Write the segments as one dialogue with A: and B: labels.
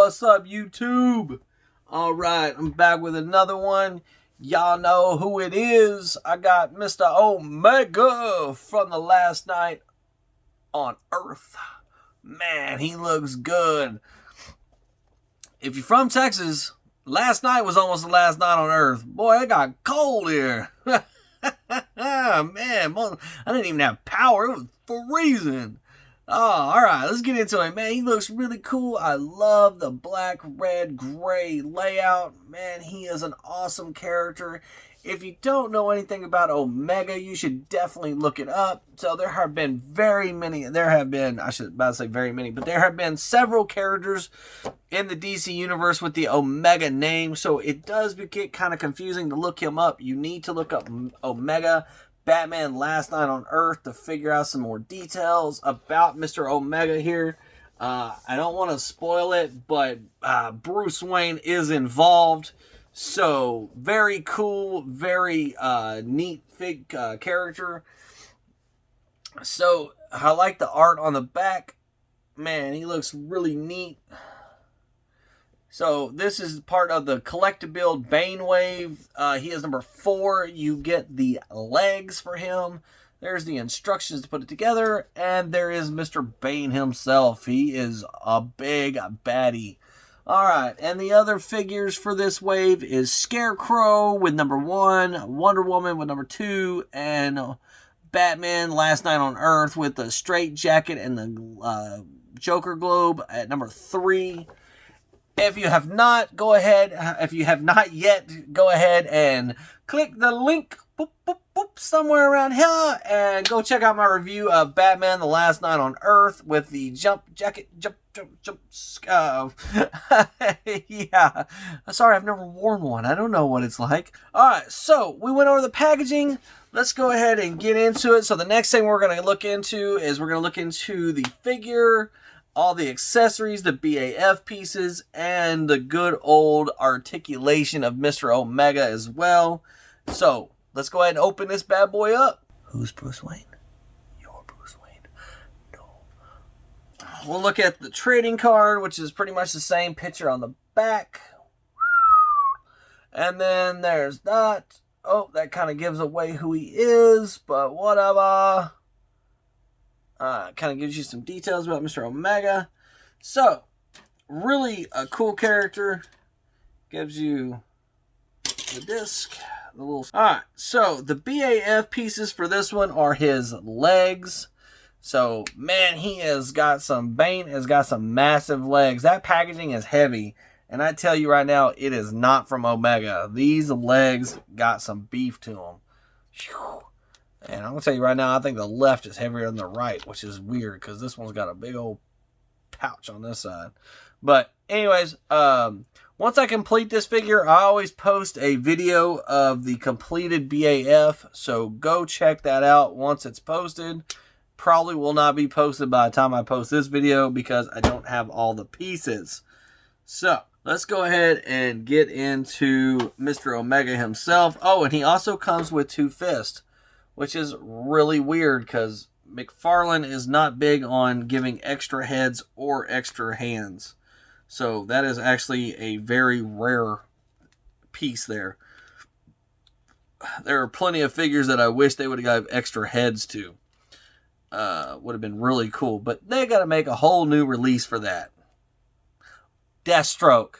A: What's up, YouTube? Alright, I'm back with another one. Y'all know who it is. I got Mr. Omega from the last night on Earth. Man, he looks good. If you're from Texas, last night was almost the last night on Earth. Boy, it got cold here. Man, I didn't even have power. It was freezing. Oh, alright, let's get into it. Man, he looks really cool. I love the black, red, gray layout. Man, he is an awesome character. If you don't know anything about Omega, you should definitely look it up. So there have been I should about say very many, but there have been several characters in the DC universe with the Omega name. So it does get kind of confusing to look him up. You need to look up Omega Batman Last Night on Earth to figure out some more details about Mr. Omega here. I don't want to spoil it, but Bruce Wayne is involved. So, very cool, very neat character. So, I like the art on the back. Man, he looks really neat. So, this is part of the Collectabuild Bane Wave. He is number 4. You get the legs for him. There's the instructions to put it together. And there is Mr. Bane himself. He is a big baddie. Alright, and the other figures for this wave is Scarecrow with number 1, Wonder Woman with number 2, and Batman Last Night on Earth with the straight jacket and the Joker globe at number 3. If you have not yet, go ahead and click the link somewhere around here and go check out my review of Batman The Last Night on Earth with the jump. Yeah. Sorry, I've never worn one. I don't know what it's like. Alright, so we went over the packaging. Let's go ahead and get into it. So the next thing we're going to look into is the figure, all the accessories, the BAF pieces, and the good old articulation of Mr. Omega as well. So, let's go ahead and open this bad boy up. Who's Bruce Wayne? You're Bruce Wayne. No. We'll look at the trading card, which is pretty much the same picture on the back. And then there's that. Oh, that kind of gives away who he is, but whatever. Kind of gives you some details about Mr. Omega. So, really a cool character. Gives you the disc. Alright, so the BAF pieces for this one are his legs. So, man, Bane has got some massive legs. That packaging is heavy. And I tell you right now, it is not from Omega. These legs got some beef to them. Whew. And I'm going to tell you right now, I think the left is heavier than the right, which is weird because this one's got a big old pouch on this side. But anyways, once I complete this figure, I always post a video of the completed BAF. So go check that out once it's posted. Probably will not be posted by the time I post this video because I don't have all the pieces. So let's go ahead and get into Mr. Omega himself. Oh, and he also comes with 2 fists, which is really weird because McFarlane is not big on giving extra heads or extra hands. So that is actually a very rare piece there. There are plenty of figures that I wish they would have got extra heads to. Would have been really cool. But they got to make a whole new release for that. Deathstroke.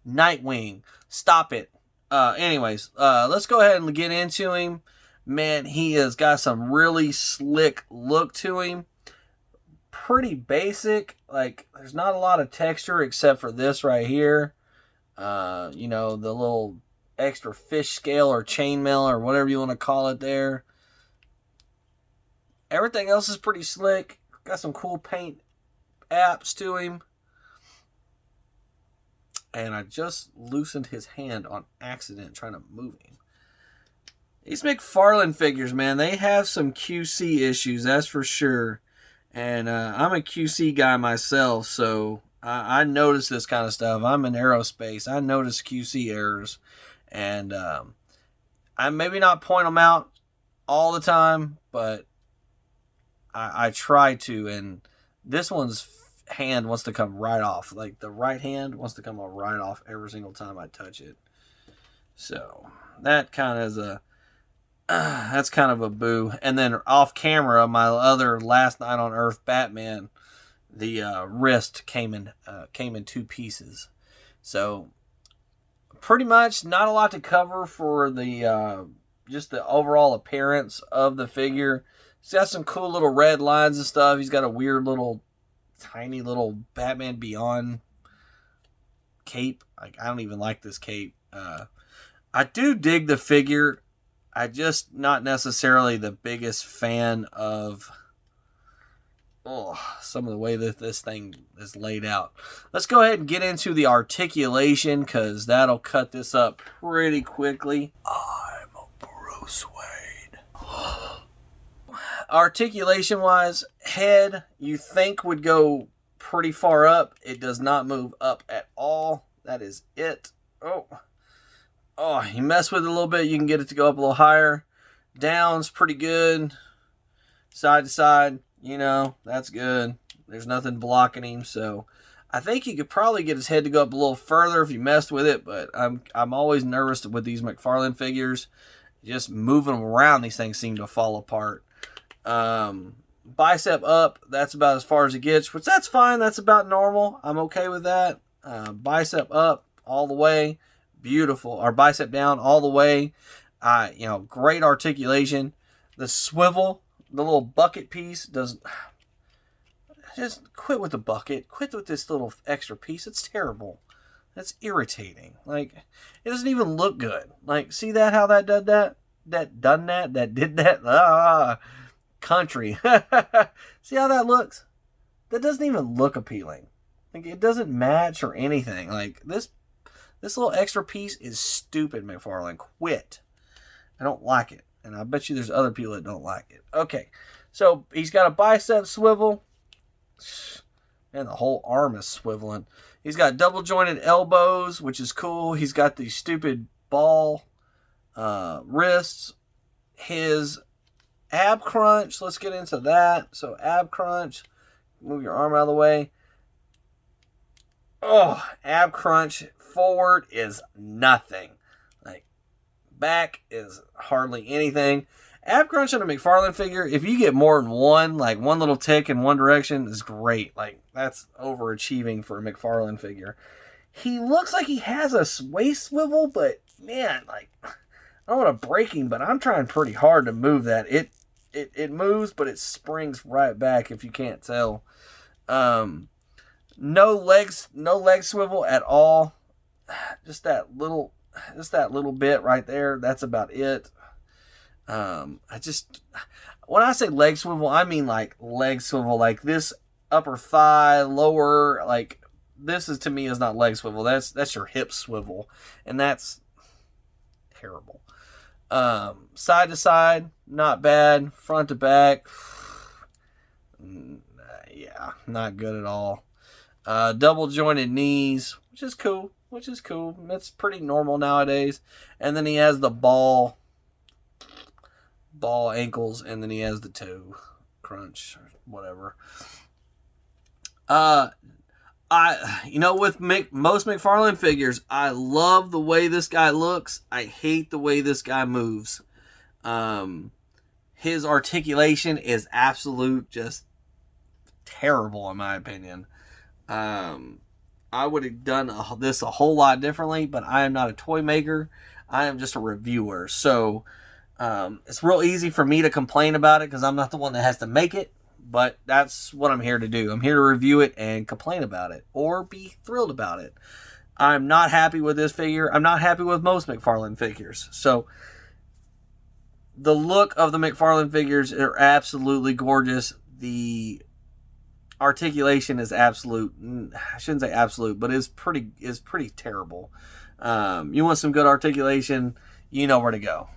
A: Nightwing. Stop it. Anyways, let's go ahead and get into him. Man, he has got some really slick look to him. Pretty basic. Like, there's not a lot of texture except for this right here. You know, the little extra fish scale or chainmail or whatever you want to call it there. Everything else is pretty slick. Got some cool paint apps to him. And I just loosened his hand on accident trying to move him. These McFarlane figures, man, they have some QC issues, that's for sure. And I'm a QC guy myself, so I notice this kind of stuff. I'm in aerospace. I notice QC errors. And I maybe not point them out all the time, but I try to. And this one's hand wants to come right off. Like the right hand wants to come right off every single time I touch it. So that kind of is that's kind of a boo. And then off camera, my other Last Night on Earth Batman, the wrist came in 2 pieces. So pretty much not a lot to cover for the just the overall appearance of the figure. He's got some cool little red lines and stuff. He's got a weird little tiny little Batman Beyond cape. Like, I don't even like this cape. I do dig the figure. I just not necessarily the biggest fan of some of the way that this thing is laid out. Let's go ahead and get into the articulation, because that'll cut this up pretty quickly. I'm a Bruce Wayne. Articulation wise, head you think would go pretty far up. It does not move up at all. That is it. You mess with it a little bit, you can get it to go up a little higher. Down's pretty good. Side to side, that's good. There's nothing blocking him, so I think you could probably get his head to go up a little further if you messed with it, but I'm always nervous with these McFarlane figures. Just moving them around, these things seem to fall apart. Bicep up, that's about as far as it gets, which that's fine. That's about normal. I'm okay with that. Bicep up all the way. Beautiful. Or bicep down all the way. Great articulation. The swivel, the little bucket piece doesn't... Just quit with the bucket. Quit with this little extra piece. It's terrible. That's irritating. Like, it doesn't even look good. Like, see that? How that did that? That did that? Country. See how that looks? That doesn't even look appealing. Like, it doesn't match or anything. Like, this little extra piece is stupid, McFarlane. Quit. I don't like it. And I bet you there's other people that don't like it. Okay. So, he's got a bicep swivel. And the whole arm is swiveling. He's got double jointed elbows, which is cool. He's got these stupid ball wrists. His ab crunch. Let's get into that. So, ab crunch. Move your arm out of the way. Ab crunch forward is nothing. Like, back is hardly anything. Ab crunch on a McFarlane figure, if you get more than one, like one little tick in one direction, is great. Like, that's overachieving for a McFarlane figure. He looks like he has a waist swivel, but man, like, I don't want to break him, but I'm trying pretty hard to move that. It moves, but it springs right back if you can't tell. No leg swivel at all. Just that little bit right there. That's about it. When I say leg swivel, I mean like leg swivel, like this upper thigh, lower, like this is, to me, is not leg swivel. That's your hip swivel, and that's terrible. Side to side, not bad. Front to back, yeah, not good at all. Double jointed knees, which is cool. That's pretty normal nowadays. And then he has the ball ankles, and then he has the toe crunch or whatever. With most McFarlane figures, I love the way this guy looks. I hate the way this guy moves. His articulation is absolute just terrible in my opinion. I would have done this a whole lot differently, but I am not a toy maker. I am just a reviewer. So it's real easy for me to complain about it because I'm not the one that has to make it, but that's what I'm here to do. I'm here to review it and complain about it, or be thrilled about it. I'm not happy with this figure. I'm not happy with most McFarlane figures. So the look of the McFarlane figures are absolutely gorgeous. The articulation is absolute. I shouldn't say absolute, but is pretty terrible. You want some good articulation, you know where to go.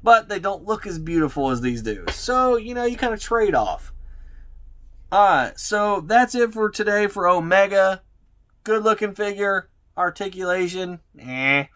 A: But they don't look as beautiful as these do. So, you kind of trade off. Alright, so that's it for today for Omega. Good looking figure. Articulation, and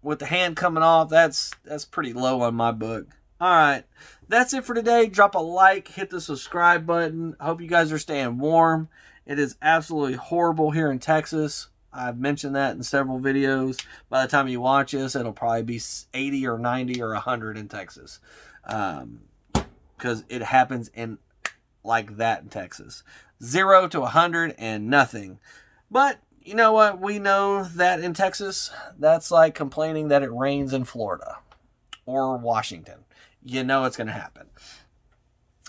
A: with the hand coming off, that's pretty low on my book. Alright, that's it for today. Drop a like, hit the subscribe button. I hope you guys are staying warm. It is absolutely horrible here in Texas. I've mentioned that in several videos. By the time you watch this, it'll probably be 80 or 90 or 100 in Texas. Because it happens in like that in Texas. 0 to 100 and nothing. But you know what? We know that in Texas, that's like complaining that it rains in Florida or Washington. You know it's going to happen.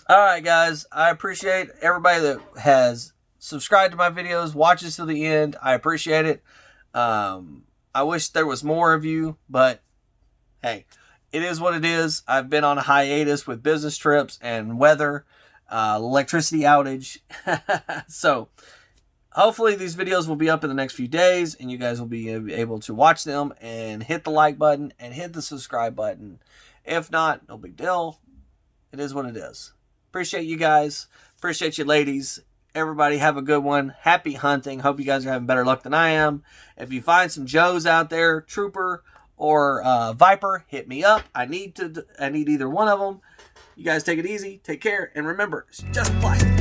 A: All right, guys. I appreciate everybody that has subscribed to my videos, watches to the end. I appreciate it. I wish there was more of you, but hey, it is what it is. I've been on a hiatus with business trips and weather, electricity outage. So hopefully these videos will be up in the next few days and you guys will be able to watch them and hit the like button and hit the subscribe button. If not, no big deal. It is what it is. Appreciate you guys. Appreciate you ladies. Everybody have a good one. Happy hunting. Hope you guys are having better luck than I am. If you find some Joes out there, Trooper or Viper, hit me up. I need either one of them. You guys take it easy. Take care. And remember, it's just plastic.